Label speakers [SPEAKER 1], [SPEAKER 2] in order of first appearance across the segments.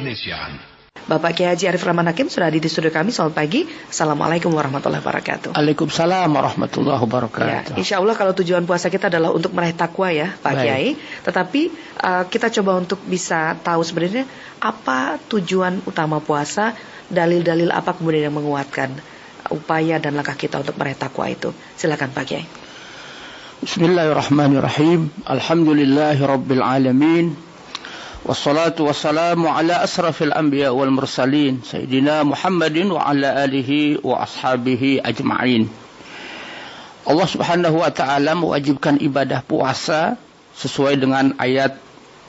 [SPEAKER 1] Keindonesiaan.
[SPEAKER 2] Bapak Kiai Haji Arif Rahman Hakim sudah hadir di studio kami. Selamat pagi. Assalamualaikum warahmatullahi wabarakatuh.
[SPEAKER 3] Waalaikumsalam warahmatullahi wabarakatuh.
[SPEAKER 2] Ya, insya Allah kalau tujuan puasa kita adalah untuk meraih takwa ya Pak Kiai. Tetapi kita coba untuk bisa tahu sebenarnya apa tujuan utama puasa, dalil-dalil apa kemudian yang menguatkan upaya dan langkah kita untuk meraih takwa itu. Silakan Pak Kiai.
[SPEAKER 3] Bismillahirrahmanirrahim. Alhamdulillahi rabbil alamin. Wassalatu wassalamu ala asrafil anbiya wal mursalin Sayyidina Muhammadin wa ala alihi wa ashabihi ajma'in. Allah subhanahu wa ta'ala mewajibkan ibadah puasa sesuai dengan ayat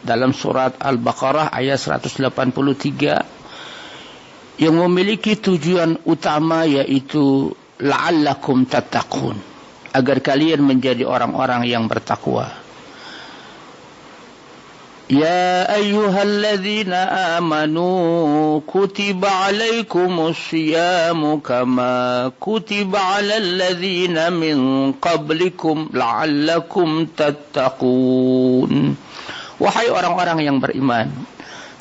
[SPEAKER 3] dalam surat Al-Baqarah ayat 183 yang memiliki tujuan utama, yaitu la'allakum tattaqun, agar kalian menjadi orang-orang yang bertakwa. Ya ayyuhalladzina amanu kutiba alaikumus siyamu kama kutiba alal ladzina min qablikum la'allakum tattaqun. Wahai orang-orang yang beriman,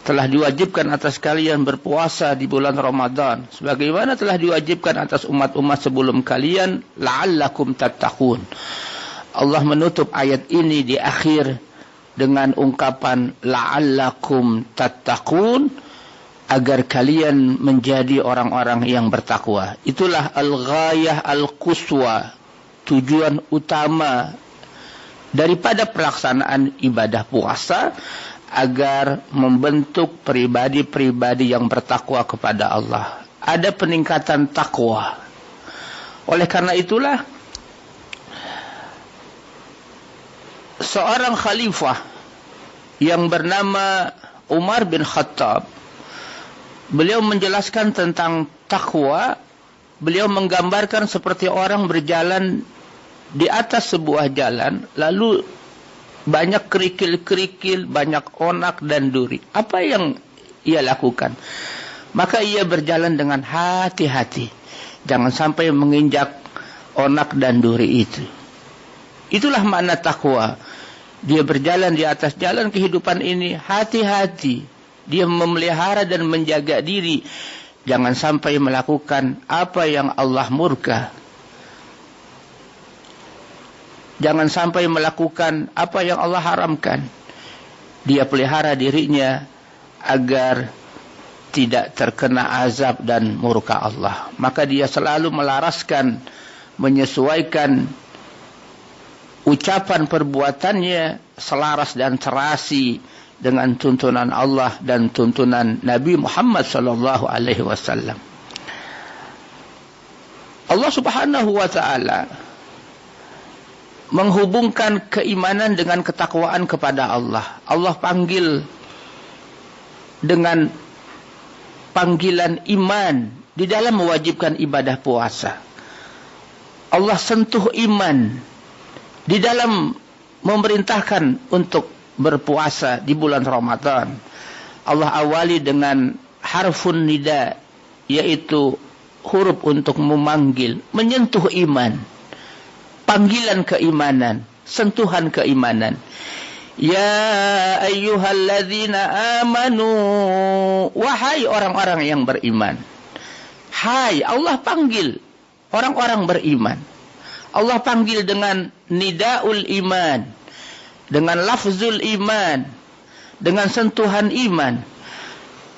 [SPEAKER 3] telah diwajibkan atas kalian berpuasa di bulan Ramadan sebagaimana telah diwajibkan atas umat-umat sebelum kalian, la'allakum tattaqun. Allah menutup ayat ini di akhir dengan ungkapan la'allakum tattaqun, agar kalian menjadi orang-orang yang bertakwa. Itulah al-ghayah al-quswa, tujuan utama daripada pelaksanaan ibadah puasa, agar membentuk pribadi-pribadi yang bertakwa kepada Allah. Ada peningkatan takwa. Oleh karena itulah seorang khalifah yang bernama Umar bin Khattab, beliau menjelaskan tentang takwa. Beliau menggambarkan seperti orang berjalan di atas sebuah jalan, lalu banyak kerikil-kerikil, banyak onak dan duri. Apa yang ia lakukan? Maka ia berjalan dengan hati-hati, jangan sampai menginjak onak dan duri itu. Itulah makna takwa. Dia berjalan di atas jalan kehidupan ini hati-hati. Dia memelihara dan menjaga diri, jangan sampai melakukan apa yang Allah murka. Jangan sampai melakukan apa yang Allah haramkan. Dia pelihara dirinya agar tidak terkena azab dan murka Allah. Maka dia selalu melaraskan, menyesuaikan ucapan perbuatannya selaras dan serasi dengan tuntunan Allah dan tuntunan Nabi Muhammad sallallahu alaihi wasallam. Allah Subhanahu wa taala menghubungkan keimanan dengan ketakwaan kepada Allah. Allah panggil dengan panggilan iman di dalam mewajibkan ibadah puasa. Allah sentuh iman di dalam memerintahkan untuk berpuasa di bulan Ramadan. Allah awali dengan harfun nida, yaitu huruf untuk memanggil, menyentuh iman. Panggilan keimanan, sentuhan keimanan. Ya ayyuhalladzina amanu, wahai orang-orang yang beriman. Hai, Allah panggil orang-orang beriman. Allah panggil dengan nidaul iman, dengan lafzul iman, dengan sentuhan iman.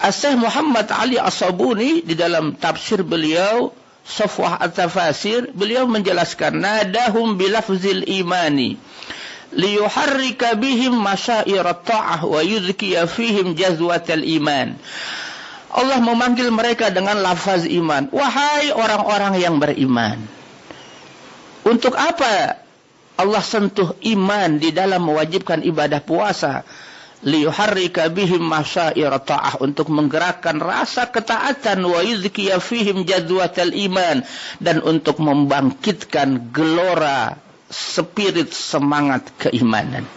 [SPEAKER 3] As-Syaikh Muhammad Ali As-Sabuni di dalam tafsir beliau Safwah At-Tafasir, beliau menjelaskan nadahum bilafzil imani liyuharrika bihim masyairat ta'ah wa yudhkiya fihim jazwatal iman. Allah memanggil mereka dengan lafaz iman. Wahai orang-orang yang beriman. Untuk apa Allah sentuh iman di dalam mewajibkan ibadah puasa? Liyuharrika bihim masyairat ta'ah, untuk menggerakkan rasa ketaatan, wa yuzkiya fihim jadwatal iman, dan untuk membangkitkan gelora spirit semangat keimanan.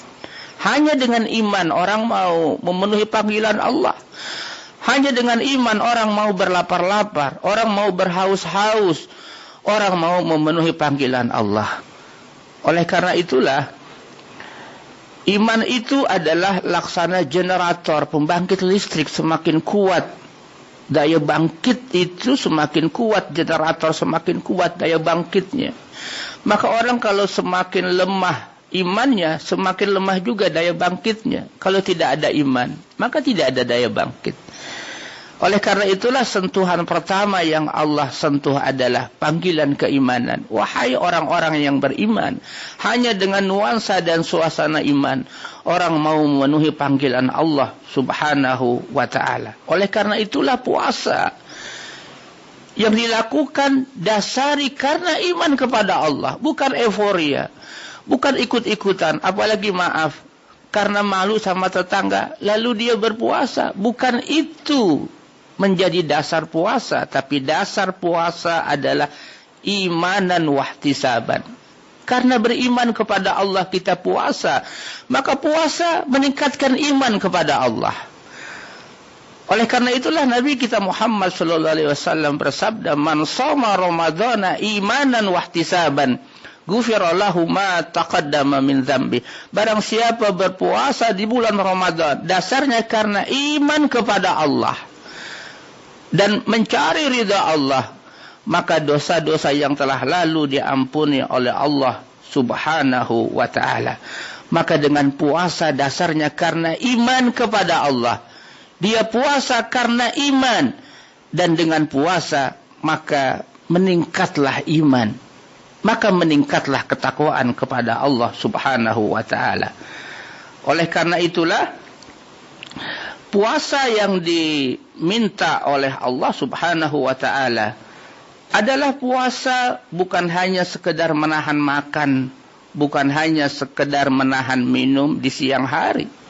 [SPEAKER 3] Hanya dengan iman orang mau memenuhi panggilan Allah. Hanya dengan iman orang mau berlapar-lapar, orang mau berhaus-haus, orang mau memenuhi panggilan Allah. Oleh karena itulah Iman itu adalah laksana generator pembangkit listrik. Semakin kuat daya bangkit itu, semakin kuat generator, semakin kuat daya bangkitnya. Maka orang kalau semakin lemah imannya, semakin lemah juga daya bangkitnya. Kalau tidak ada iman, maka tidak ada daya bangkit. Oleh karena itulah sentuhan pertama yang Allah sentuh adalah panggilan keimanan. Wahai orang-orang yang beriman, hanya dengan nuansa dan suasana iman orang mau memenuhi panggilan Allah Subhanahu wa ta'ala. Oleh karena itulah puasa yang dilakukan dasari karena iman kepada Allah, bukan euforia, bukan ikut-ikutan, apalagi maaf karena malu sama tetangga lalu dia berpuasa. Bukan itu menjadi dasar puasa, tapi dasar puasa adalah imanan wahtisaban. Karena beriman kepada Allah kita puasa, maka puasa meningkatkan iman kepada Allah. Oleh karena itulah Nabi kita Muhammad sallallahu alaihi wasallam bersabda, "Man shoma ramadhana imanan wahtisaban, ghufira lahu ma taqaddama min dzambi." Barang siapa berpuasa di bulan Ramadan dasarnya karena iman kepada Allah dan mencari ridha Allah, maka dosa-dosa yang telah lalu diampuni oleh Allah Subhanahu wa ta'ala. Maka dengan puasa dasarnya karena iman kepada Allah. Dia puasa karena iman, dan dengan puasa maka meningkatlah iman, maka meningkatlah ketakwaan kepada Allah Subhanahu wa ta'ala. Oleh karena itulah puasa yang diminta oleh Allah Subhanahu wa ta'ala adalah puasa bukan hanya sekedar menahan makan, bukan hanya sekedar menahan minum di siang hari.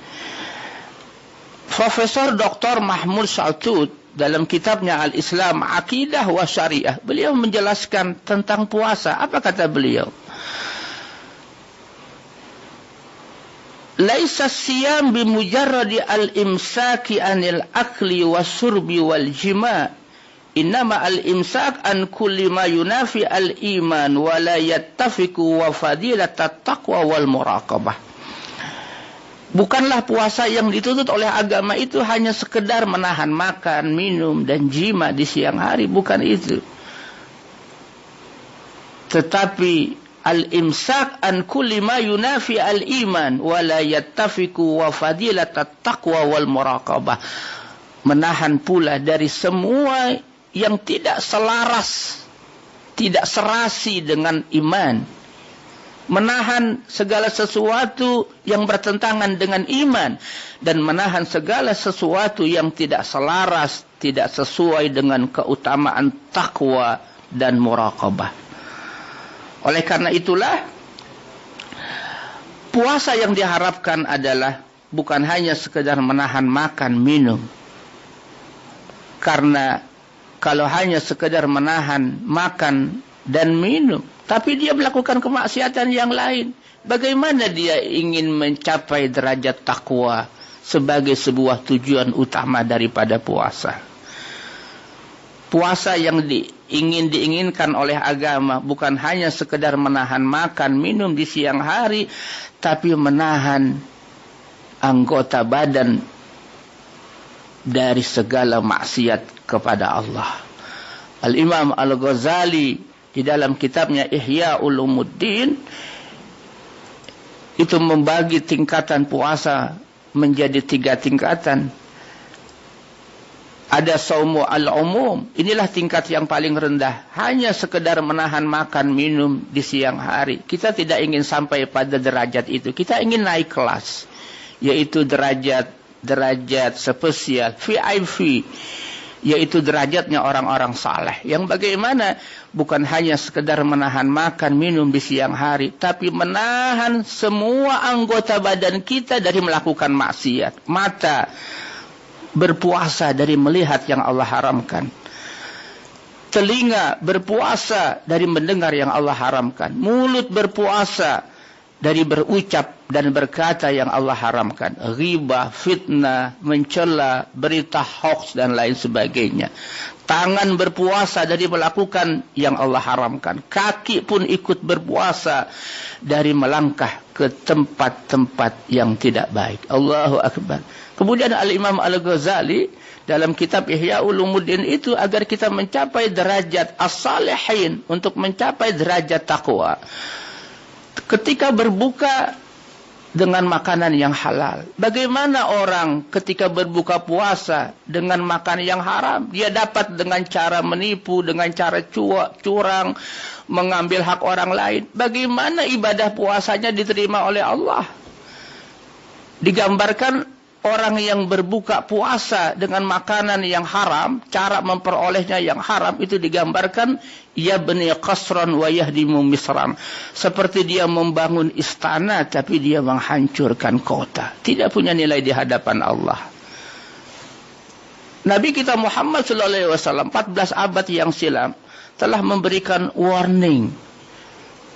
[SPEAKER 3] Profesor Dr. Mahmud Saltud dalam kitabnya Al-Islam Aqidah wa Syariah, beliau menjelaskan tentang puasa. Apa kata beliau? Laisa siyam bimujarradi al-imsaki anil akli wasyurbi wal jima'. Innama al-imsak an kulli ma yunafi al-iman wa la yattafiqu wa fadilatat taqwa wal muraqabah. Bukanlah puasa yang dituntut oleh agama itu hanya sekedar menahan makan, minum dan jima di siang hari, bukan itu. Tetapi al-imsak an kulli ma yunafi al-iman wa la yattafiqu wa fadilatat taqwa wal muraqabah. Menahan pula dari semua yang tidak selaras, tidak serasi dengan iman. Menahan segala sesuatu yang bertentangan dengan iman, dan menahan segala sesuatu yang tidak selaras, tidak sesuai dengan keutamaan takwa dan muraqabah. Oleh karena itulah puasa yang diharapkan adalah bukan hanya sekedar menahan makan minum. Karena kalau hanya sekedar menahan makan dan minum, tapi dia melakukan kemaksiatan yang lain, bagaimana dia ingin mencapai derajat takwa sebagai sebuah tujuan utama daripada puasa? Puasa yang diinginkan oleh agama bukan hanya sekedar menahan makan minum di siang hari, tapi menahan anggota badan dari segala maksiat kepada Allah. Al-Imam Al-Ghazali di dalam kitabnya Ihya Ulumuddin itu membagi tingkatan puasa menjadi 3 tingkatan. Ada saumu al-umum, inilah tingkat yang paling rendah, hanya sekedar menahan makan minum di siang hari. Kita tidak ingin sampai pada derajat itu, kita ingin naik kelas, yaitu derajat spesial, VIP, yaitu derajatnya orang-orang saleh, yang bagaimana bukan hanya sekedar menahan makan minum di siang hari, tapi menahan semua anggota badan kita dari melakukan maksiat. Mata berpuasa dari melihat yang Allah haramkan, telinga berpuasa dari mendengar yang Allah haramkan, mulut berpuasa dari berucap dan berkata yang Allah haramkan, ghibah, fitnah, mencela, berita hoax dan lain sebagainya. Tangan berpuasa dari melakukan yang Allah haramkan. Kaki pun ikut berpuasa dari melangkah ke tempat-tempat yang tidak baik. Allahu Akbar. Kemudian Al-Imam Al-Ghazali dalam kitab Ihya Ulumuddin itu agar kita mencapai derajat as-salihin, untuk mencapai derajat takwa. Ketika berbuka dengan makanan yang halal. Bagaimana orang ketika berbuka puasa dengan makan yang haram? Dia dapat dengan cara menipu, dengan cara curang, mengambil hak orang lain. Bagaimana ibadah puasanya diterima oleh Allah? Digambarkan orang yang berbuka puasa dengan makanan yang haram, cara memperolehnya yang haram, itu digambarkan yabni qasran wa yahdimu misran. Seperti dia membangun istana tapi dia menghancurkan kota. Tidak punya nilai di hadapan Allah. Nabi kita Muhammad sallallahu alaihi wasallam 14 abad yang silam telah memberikan warning.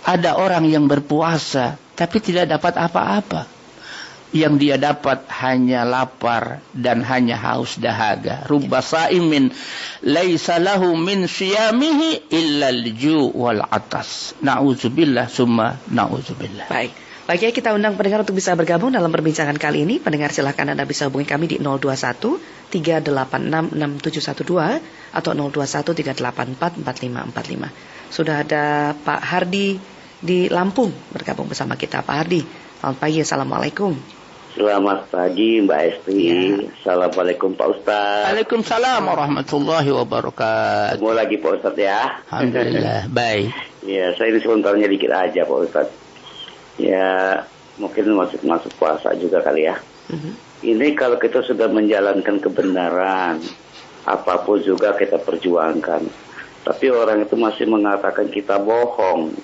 [SPEAKER 3] Ada orang yang berpuasa tapi tidak dapat apa-apa. Yang dia dapat hanya lapar dan hanya haus dahaga. Rubba sa'imin laisa lahu min siyamihi illa al-ju' wal atas. Na'udzubillah summa na'udzubillah.
[SPEAKER 2] Baik. Baik ya, kita undang pendengar untuk bisa bergabung dalam perbincangan kali ini. Pendengar silakan Anda bisa hubungi kami di 021 386 6712 atau 021 384 4545. Sudah ada Pak Hardi di Lampung bergabung bersama kita. Pak Hardi, selamat pagi. Assalamualaikum.
[SPEAKER 1] Selamat pagi Mbak Estri. Ya. Assalamualaikum Pak Ustaz.
[SPEAKER 3] Waalaikumsalam warahmatullahi wabarakatuh.
[SPEAKER 1] Ketemu lagi Pak Ustaz ya.
[SPEAKER 3] Alhamdulillah. Baik.
[SPEAKER 1] Ya, saya ini sebentarnya dikit aja Pak Ustaz. Ya, mungkin masuk puasa juga kali ya. Ini kalau kita sudah menjalankan kebenaran, apapun juga kita perjuangkan. Tapi orang itu masih mengatakan kita bohong.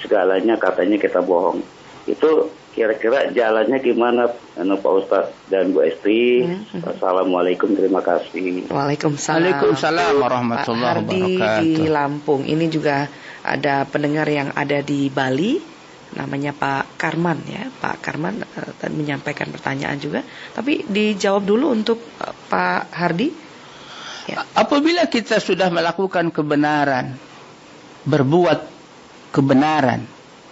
[SPEAKER 1] Segalanya katanya kita bohong. Itu kira-kira jalannya gimana Pak Ustaz dan Bu Estri? Assalamualaikum, terima kasih.
[SPEAKER 2] Waalaikumsalam.
[SPEAKER 3] Waalaikumsalam warahmatullahi wabarakatuh.
[SPEAKER 2] Pak Hardi di Lampung. Ini juga ada pendengar yang ada di Bali, namanya Pak Karman ya. Pak Karman menyampaikan pertanyaan juga. Tapi dijawab dulu untuk Pak Hardi. Ya.
[SPEAKER 3] Apabila kita sudah melakukan kebenaran, berbuat kebenaran,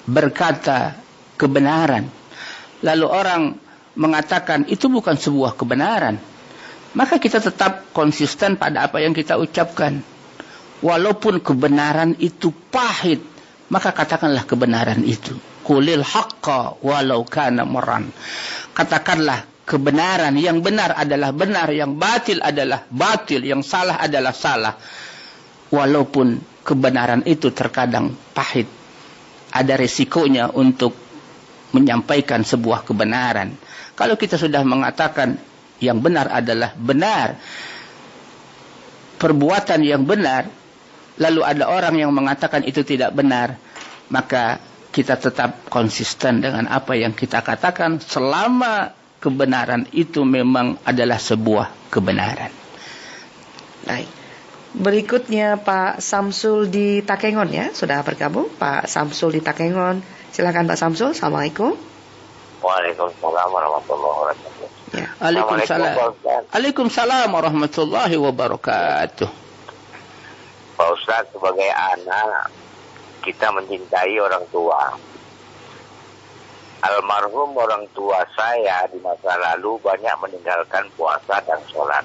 [SPEAKER 3] berkata kebenaran, lalu orang mengatakan itu bukan sebuah kebenaran, maka kita tetap konsisten pada apa yang kita ucapkan. Walaupun kebenaran itu pahit, maka katakanlah kebenaran itu. Qulil haqqa walau kana murran. Katakanlah kebenaran, yang benar adalah benar, yang batil adalah batil, yang salah adalah salah. Walaupun kebenaran itu terkadang pahit, ada resikonya untuk menyampaikan sebuah kebenaran. Kalau kita sudah mengatakan yang benar adalah benar, perbuatan yang benar, lalu ada orang yang mengatakan itu tidak benar, maka kita tetap konsisten dengan apa yang kita katakan selama kebenaran itu memang adalah sebuah kebenaran.
[SPEAKER 2] Baik. Berikutnya Pak Samsul di Takengon ya, sudah bergabung. Pak Samsul di Takengon. Silakan Pak Samsul. Assalamualaikum.
[SPEAKER 1] Waalaikumsalam warahmatullahi wabarakatuh.
[SPEAKER 2] Ya.
[SPEAKER 3] Waalaikumsalam warahmatullahi wabarakatuh.
[SPEAKER 1] Pak Ustaz, sebagai anak kita mencintai orang tua. Almarhum orang tua saya di masa lalu banyak meninggalkan puasa dan sholat.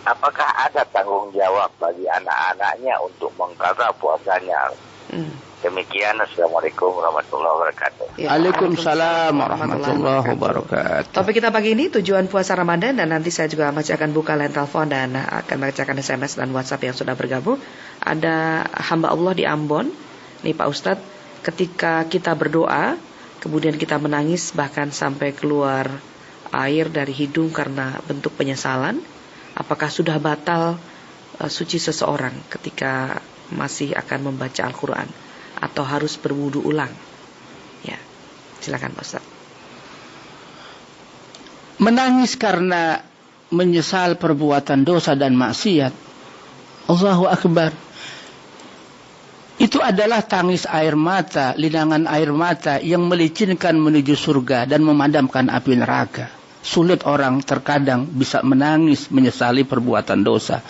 [SPEAKER 1] Apakah ada tanggung jawab bagi anak-anaknya untuk mengqadha puasanya? Demikian, Assalamualaikum warahmatullahi wabarakatuh.
[SPEAKER 2] Ya,
[SPEAKER 3] Waalaikumsalam warahmatullahi wabarakatuh.
[SPEAKER 2] Topik kita pagi ini tujuan puasa Ramadan, dan nanti saya juga masih akan buka line telepon dan akan bacakan SMS dan WhatsApp yang sudah bergabung. Ada hamba Allah di Ambon. Nih Pak Ustadz, ketika kita berdoa, kemudian kita menangis bahkan sampai keluar air dari hidung karena bentuk penyesalan, apakah sudah batal suci seseorang ketika masih akan membaca Al-Quran, atau harus berwudu ulang? Ya, silakan Pak Ustaz.
[SPEAKER 3] Menangis karena menyesal perbuatan dosa dan maksiat, Allahu Akbar, itu adalah tangis air mata, linangan air mata yang melicinkan menuju surga dan memadamkan api neraka. Sulit orang terkadang bisa menangis menyesali perbuatan dosa.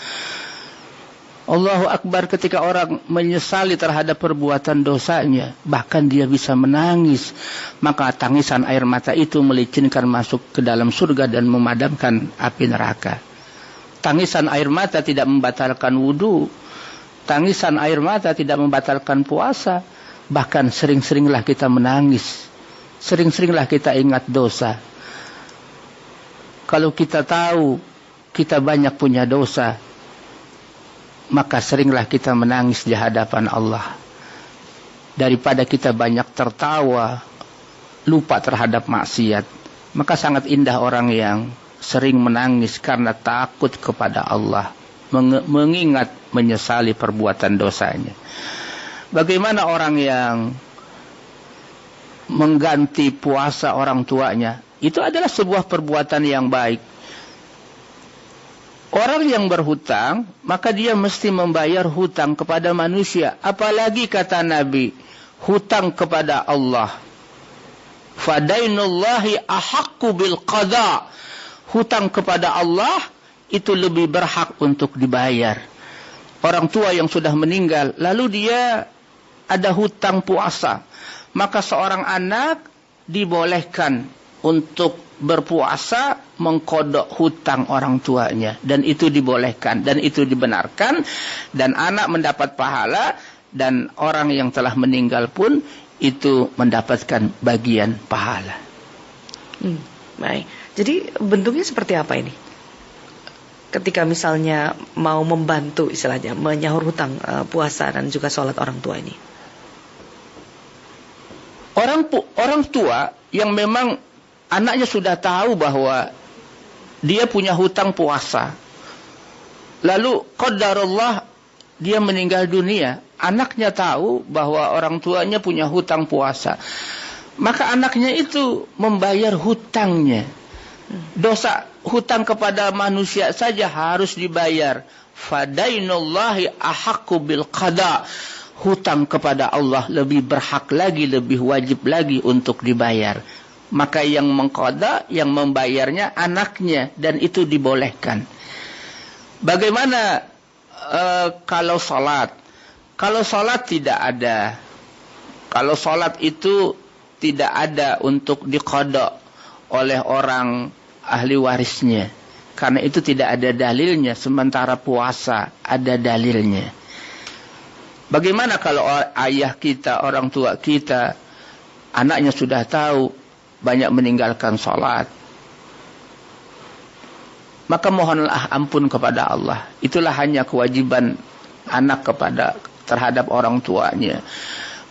[SPEAKER 3] Allahu Akbar ketika orang menyesali terhadap perbuatan dosanya. Bahkan dia bisa menangis. Maka tangisan air mata itu melicinkan masuk ke dalam surga dan memadamkan api neraka. Tangisan air mata tidak membatalkan wudu. Tangisan air mata tidak membatalkan puasa. Bahkan sering-seringlah kita menangis. Sering-seringlah kita ingat dosa. Kalau kita tahu kita banyak punya dosa, maka seringlah kita menangis di hadapan Allah. Daripada kita banyak tertawa, lupa terhadap maksiat. Maka sangat indah orang yang sering menangis karena takut kepada Allah. Mengingat menyesali perbuatan dosanya. Bagaimana orang yang mengganti puasa orang tuanya? Itu adalah sebuah perbuatan yang baik. Orang yang berhutang, maka dia mesti membayar hutang kepada manusia. Apalagi kata Nabi, hutang kepada Allah. Fadainullahi ahaqqu bil qada. Hutang kepada Allah itu lebih berhak untuk dibayar. Orang tua yang sudah meninggal, lalu dia ada hutang puasa. Maka seorang anak dibolehkan untuk berpuasa mengkodok hutang orang tuanya. Dan itu dibolehkan. Dan itu dibenarkan. Dan anak mendapat pahala. Dan orang yang telah meninggal pun itu mendapatkan bagian pahala.
[SPEAKER 2] Baik. Jadi bentuknya seperti apa ini? Ketika misalnya mau membantu istilahnya menyahur hutang puasa dan juga sholat orang tua ini.
[SPEAKER 3] Orang tua yang memang anaknya sudah tahu bahwa dia punya hutang puasa. Lalu qadarullah dia meninggal dunia. Anaknya tahu bahwa orang tuanya punya hutang puasa. Maka anaknya itu membayar hutangnya. Dosa hutang kepada manusia saja harus dibayar. Fadainullahi ahaqqu bil qada. Hutang kepada Allah lebih berhak lagi, lebih wajib lagi untuk dibayar. Maka yang mengqada, yang membayarnya anaknya, dan itu dibolehkan. Bagaimana kalau salat? Kalau salat tidak ada. Kalau salat itu tidak ada untuk diqada oleh orang ahli warisnya. Karena itu tidak ada dalilnya, sementara puasa ada dalilnya. Bagaimana kalau ayah kita, orang tua kita, anaknya sudah tahu banyak meninggalkan sholat? Maka mohonlah ampun kepada Allah. Itulah hanya kewajiban anak terhadap orang tuanya.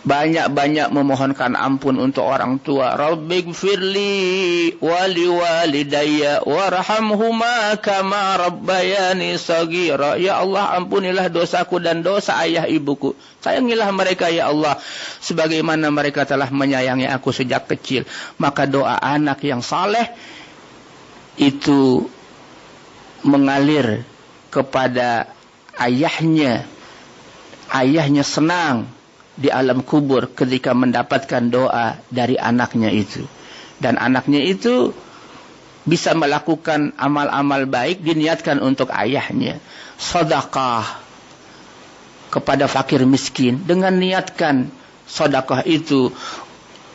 [SPEAKER 3] Banyak-banyak memohonkan ampun untuk orang tua. Rabbighfirli wali walidayya warhamhuma kama rabbayani shaghira. Ya Allah, ampunilah dosaku dan dosa ayah ibuku. Sayangilah mereka ya Allah sebagaimana mereka telah menyayangi aku sejak kecil. Maka doa anak yang saleh itu mengalir kepada ayahnya. Ayahnya senang di alam kubur ketika mendapatkan doa dari anaknya itu. Dan anaknya itu bisa melakukan amal-amal baik diniatkan untuk ayahnya. Sedekah kepada fakir miskin dengan niatkan sedekah itu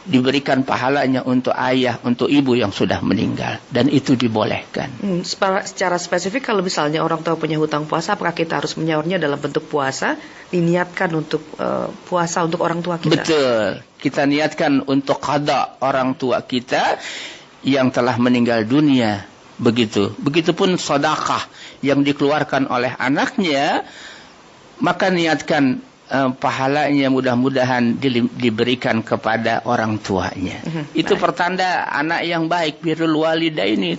[SPEAKER 3] diberikan pahalanya untuk ayah, untuk ibu yang sudah meninggal. Dan itu dibolehkan.
[SPEAKER 2] Secara spesifik kalau misalnya orang tua punya hutang puasa, apakah kita harus menyahurnya dalam bentuk puasa, diniatkan untuk puasa untuk orang tua kita?
[SPEAKER 3] Betul. Kita niatkan untuk qada orang tua kita yang telah meninggal dunia. Begitupun sedekah yang dikeluarkan oleh anaknya, maka niatkan pahalanya mudah-mudahan diberikan kepada orang tuanya. Itu pertanda anak yang baik, birrul walidaini,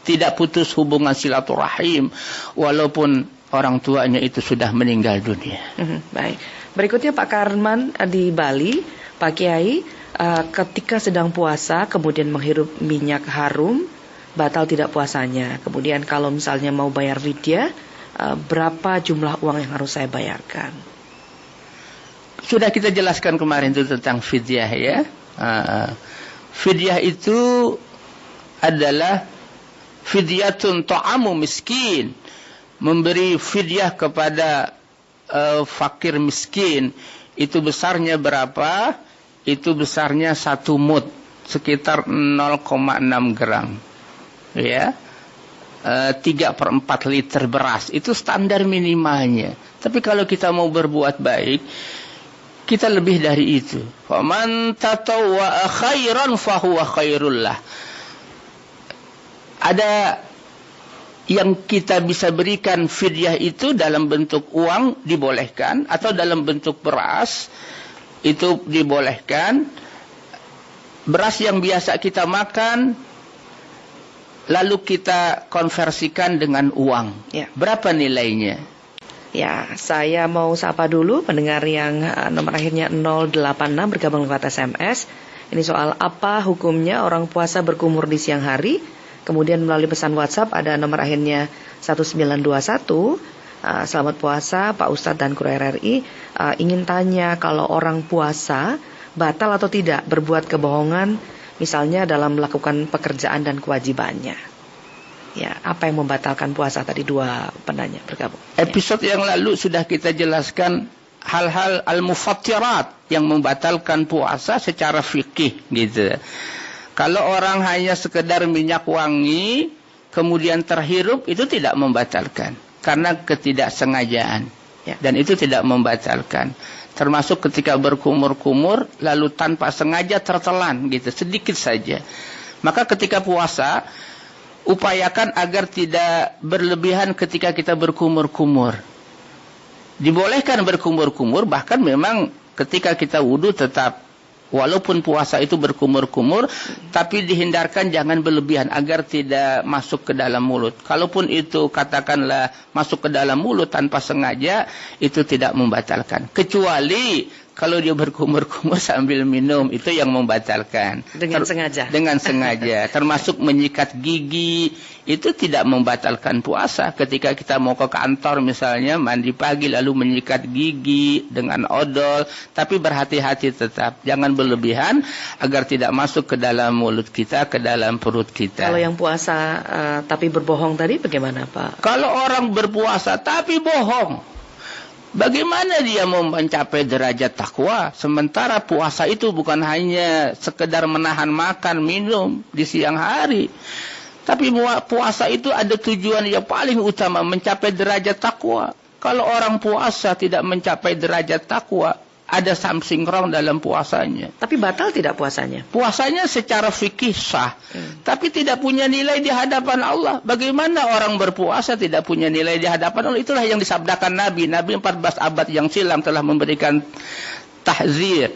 [SPEAKER 3] tidak putus hubungan silaturahim walaupun orang tuanya itu sudah meninggal dunia.
[SPEAKER 2] Baik. Berikutnya Pak Karman di Bali, Pak Kiai, ketika sedang puasa kemudian menghirup minyak harum, batal tidak puasanya. Kemudian kalau misalnya mau bayar fidyah, berapa jumlah uang yang harus saya bayarkan?
[SPEAKER 3] Sudah kita jelaskan kemarin itu tentang fidyah ya. Fidyah itu adalah fidyatun ta'amu miskin. Memberi fidyah kepada fakir miskin. Itu besarnya berapa? Itu besarnya 1 mud, sekitar 0,6 gram. Ya. 3/4 liter beras. Itu standar minimalnya. Tapi kalau kita mau berbuat baik, kita lebih dari itu. Faman tatawwa'a khairan fahuwa khairul lah. Ada yang kita bisa berikan fidyah itu dalam bentuk uang dibolehkan, atau dalam bentuk beras itu dibolehkan. Beras yang biasa kita makan lalu kita konversikan dengan uang.
[SPEAKER 2] Ya.
[SPEAKER 3] Berapa nilainya?
[SPEAKER 2] Ya, saya mau sapa dulu pendengar yang nomor akhirnya 086 bergabung lewat SMS. Ini soal apa hukumnya orang puasa berkumur di siang hari. Kemudian melalui pesan WhatsApp ada nomor akhirnya 1921. Selamat puasa Pak Ustadz dan Kru RRI. Ingin tanya, kalau orang puasa batal atau tidak berbuat kebohongan, misalnya dalam melakukan pekerjaan dan kewajibannya. Ya, apa yang membatalkan puasa? Tadi 2 penanya bergabung.
[SPEAKER 3] Episode yang lalu sudah kita jelaskan hal-hal al-mufattirat yang membatalkan puasa secara fikih gitu. Kalau orang hanya sekedar minyak wangi kemudian terhirup, itu tidak membatalkan karena ketidaksengajaan.
[SPEAKER 2] Ya.
[SPEAKER 3] Dan itu tidak membatalkan. Termasuk ketika berkumur-kumur lalu tanpa sengaja tertelan gitu, sedikit saja. Maka ketika puasa upayakan agar tidak berlebihan ketika kita berkumur-kumur. Dibolehkan berkumur-kumur, bahkan memang ketika kita wudu tetap, walaupun puasa itu berkumur-kumur, tapi dihindarkan jangan berlebihan agar tidak masuk ke dalam mulut. Kalaupun itu katakanlah masuk ke dalam mulut tanpa sengaja, itu tidak membatalkan. Kecuali kalau dia berkumur-kumur sambil minum, itu yang membatalkan.
[SPEAKER 2] Dengan sengaja.
[SPEAKER 3] Dengan sengaja. Termasuk menyikat gigi, itu tidak membatalkan puasa. Ketika kita mau ke kantor misalnya, mandi pagi lalu menyikat gigi dengan odol. Tapi berhati-hati tetap. Jangan berlebihan agar tidak masuk ke dalam mulut kita, ke dalam perut kita.
[SPEAKER 2] Kalau yang puasa tapi berbohong tadi bagaimana Pak?
[SPEAKER 3] Kalau orang berpuasa tapi bohong, bagaimana dia mau mencapai derajat takwa? Sementara puasa itu bukan hanya sekedar menahan makan, minum di siang hari. Tapi puasa itu ada tujuan yang paling utama, mencapai derajat takwa. Kalau orang puasa tidak mencapai derajat takwa, ada something wrong dalam puasanya.
[SPEAKER 2] Tapi batal tidak puasanya?
[SPEAKER 3] Puasanya secara fikih sah, tapi tidak punya nilai di hadapan Allah. Bagaimana orang berpuasa tidak punya nilai di hadapan Allah? Itulah yang disabdakan Nabi. Nabi 14 abad yang silam telah memberikan tahzir,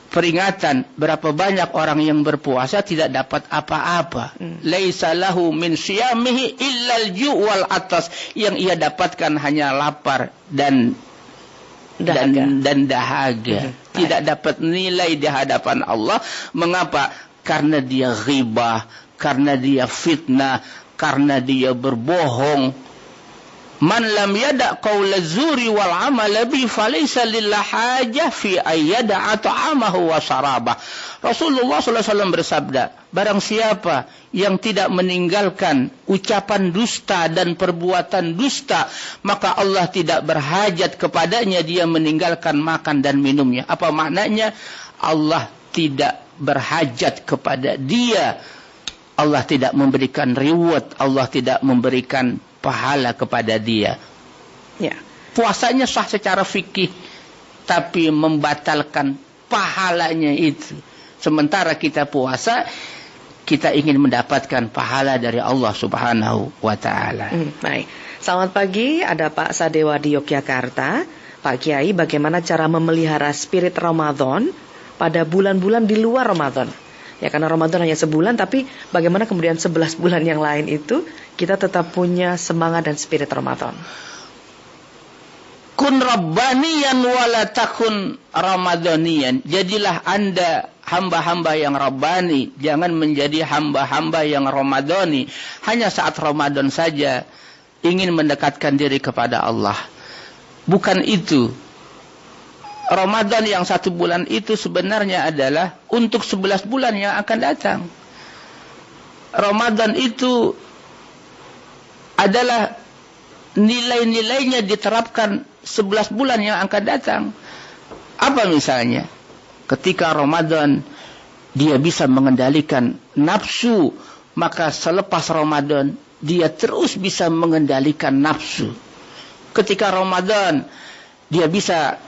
[SPEAKER 3] peringatan, berapa banyak orang yang berpuasa tidak dapat apa-apa. Laisa lahu min siyamihi illal ju' wal atas. Yang ia dapatkan hanya lapar dan dahaga. Tidak dapat nilai di hadapan Allah. Mengapa? Karena dia ghibah, karena dia fitnah, karena dia berbohong. Man lam yada' qawla zuri wal amala bi falaysa lillah hajah fi ayyada'a ta'amahu wa syarabah. Rasulullah SAW bersabda, barang siapa yang tidak meninggalkan ucapan dusta dan perbuatan dusta, maka Allah tidak berhajat kepadanya dia meninggalkan makan dan minumnya. Apa maknanya? Allah tidak berhajat kepada dia. Allah tidak memberikan reward, Allah tidak memberikan pahala kepada dia.
[SPEAKER 2] Ya.
[SPEAKER 3] Puasanya sah secara fikih, tapi membatalkan pahalanya itu. Sementara kita puasa, kita ingin mendapatkan pahala dari Allah Subhanahu wa Ta'ala.
[SPEAKER 2] Baik. Selamat pagi, ada Pak Sadewa di Yogyakarta. Pak Kiai, bagaimana cara memelihara spirit Ramadan pada bulan-bulan di luar Ramadan? Ya, karena Ramadan hanya sebulan, tapi bagaimana kemudian 11 bulan yang lain itu kita tetap punya semangat dan spirit Ramadan?
[SPEAKER 3] Kun rabbaniyan wala takun ramadaniyan. Jadilah Anda hamba-hamba yang rabbani, jangan menjadi hamba-hamba yang ramadani. Hanya saat Ramadan saja ingin mendekatkan diri kepada Allah. Bukan itu. Ramadan yang 1 bulan itu sebenarnya adalah untuk 11 bulan yang akan datang. Ramadan itu adalah nilai-nilainya diterapkan 11 bulan yang akan datang. Apa misalnya? Ketika Ramadan dia bisa mengendalikan nafsu, maka selepas Ramadan dia terus bisa mengendalikan nafsu. Ketika Ramadan dia bisa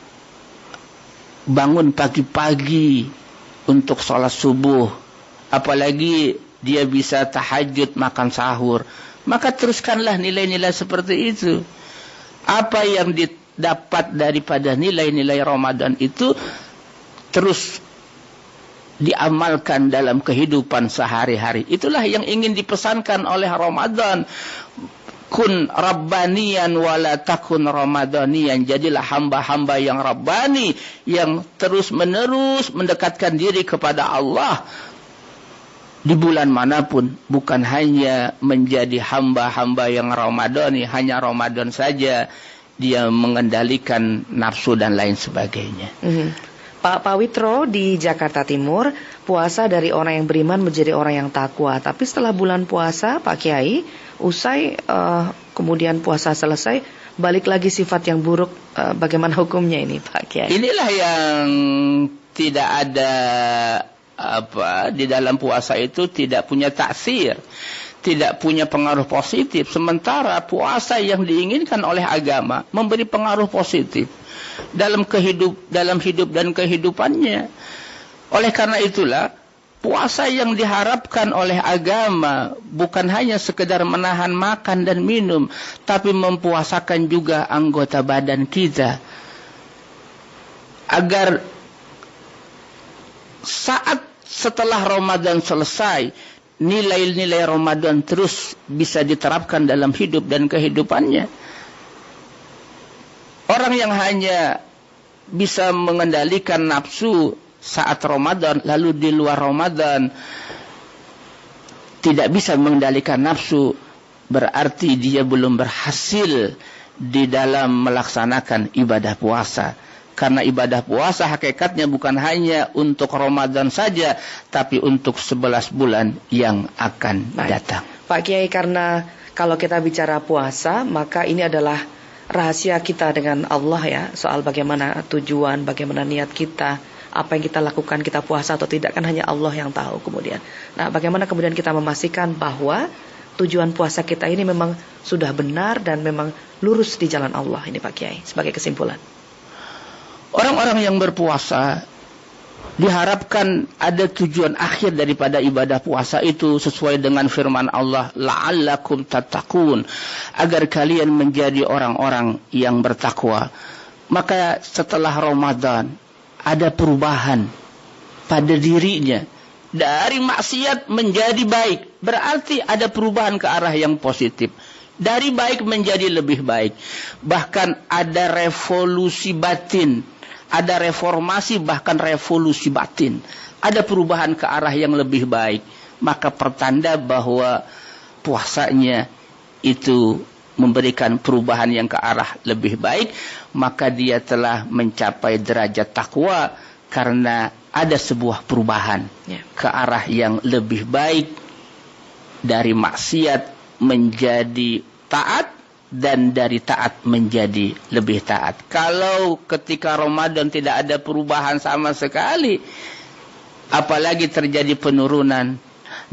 [SPEAKER 3] bangun pagi-pagi untuk sholat subuh, apalagi dia bisa tahajud, makan sahur, maka teruskanlah nilai-nilai seperti itu. Apa yang didapat daripada nilai-nilai Ramadan itu terus diamalkan dalam kehidupan sehari-hari. Itulah yang ingin dipesankan oleh Ramadan. Kun rabbaniyan wala takun ramadaniyan. Jadilah hamba-hamba yang rabbani, yang terus-menerus mendekatkan diri kepada Allah di bulan manapun, bukan hanya menjadi hamba-hamba yang ramadani, hanya Ramadan saja dia mengendalikan nafsu dan lain sebagainya.
[SPEAKER 2] Pak Pawitro di Jakarta Timur, puasa dari orang yang beriman menjadi orang yang takwa. Tapi setelah bulan puasa, Pak Kiai, usai kemudian puasa selesai, balik lagi sifat yang buruk. Bagaimana hukumnya ini, Pak Kiai?
[SPEAKER 3] Inilah yang tidak ada di dalam puasa itu tidak punya taksir, tidak punya pengaruh positif. Sementara puasa yang diinginkan oleh agama memberi pengaruh positif dalam hidup dan kehidupannya. Oleh karena itulah puasa yang diharapkan oleh agama bukan hanya sekedar menahan makan dan minum, tapi mempuasakan juga anggota badan kita, agar saat setelah Ramadan selesai, nilai-nilai Ramadan terus bisa diterapkan dalam hidup dan kehidupannya. Orang yang hanya bisa mengendalikan nafsu saat Ramadan, lalu di luar Ramadan tidak bisa mengendalikan nafsu, berarti dia belum berhasil di dalam melaksanakan ibadah puasa. Karena ibadah puasa hakikatnya bukan hanya untuk Ramadan saja, tapi untuk 11 bulan yang akan datang.
[SPEAKER 2] Pak Kiai, karena kalau kita bicara puasa, maka ini adalah rahasia kita dengan Allah ya, soal bagaimana tujuan, bagaimana niat kita, apa yang kita lakukan, kita puasa atau tidak, kan hanya Allah yang tahu kemudian. Nah, bagaimana kemudian kita memastikan bahwa tujuan puasa kita ini memang sudah benar dan memang lurus di jalan Allah ini, Pak Kiai, sebagai kesimpulan.
[SPEAKER 3] Orang-orang yang berpuasa diharapkan ada tujuan akhir daripada ibadah puasa itu sesuai dengan firman Allah, la'allakum tattaqun, agar kalian menjadi orang-orang yang bertakwa. Maka setelah Ramadan ada perubahan pada dirinya, dari maksiat menjadi baik, berarti ada perubahan ke arah yang positif. Dari baik menjadi lebih baik. Bahkan ada revolusi batin, ada reformasi, bahkan revolusi batin. Ada perubahan ke arah yang lebih baik. Maka pertanda bahwa puasanya itu memberikan perubahan yang ke arah lebih baik. Maka dia telah mencapai derajat takwa, karena ada sebuah perubahan ke arah yang lebih baik. Dari maksiat menjadi taat, dan dari taat menjadi lebih taat. Kalau ketika Ramadan tidak ada perubahan sama sekali, apalagi terjadi penurunan,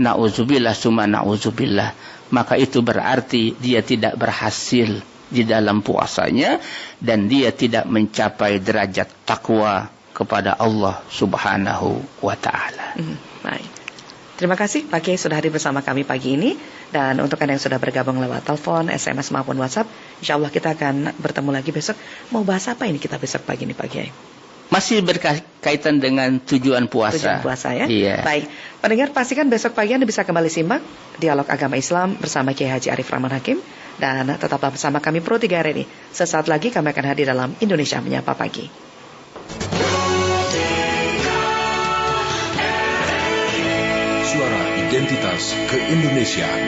[SPEAKER 3] na'udzubillah summa na'udzubillah, maka itu berarti dia tidak berhasil di dalam puasanya, dan dia tidak mencapai derajat takwa kepada Allah Subhanahu wa ta'ala.
[SPEAKER 2] Baik. Terima kasih Pak Kiai sudah hadir bersama kami pagi ini. Dan untuk Anda yang sudah bergabung lewat telepon, SMS maupun WhatsApp, insya Allah kita akan bertemu lagi besok. Mau bahas apa ini kita besok pagi ini Pak Kiai?
[SPEAKER 3] Masih berkaitan dengan tujuan puasa.
[SPEAKER 2] Tujuan puasa ya?
[SPEAKER 3] Iya.
[SPEAKER 2] Baik, pendengar pastikan besok pagi Anda bisa kembali simak Dialog Agama Islam bersama Kiai Haji Arif Rahman Hakim. Dan tetaplah bersama kami Pro 3 hari ini. Sesaat lagi kami akan hadir dalam Indonesia Menyapa Pagi.
[SPEAKER 4] Suara Identitas Keindonesiaan.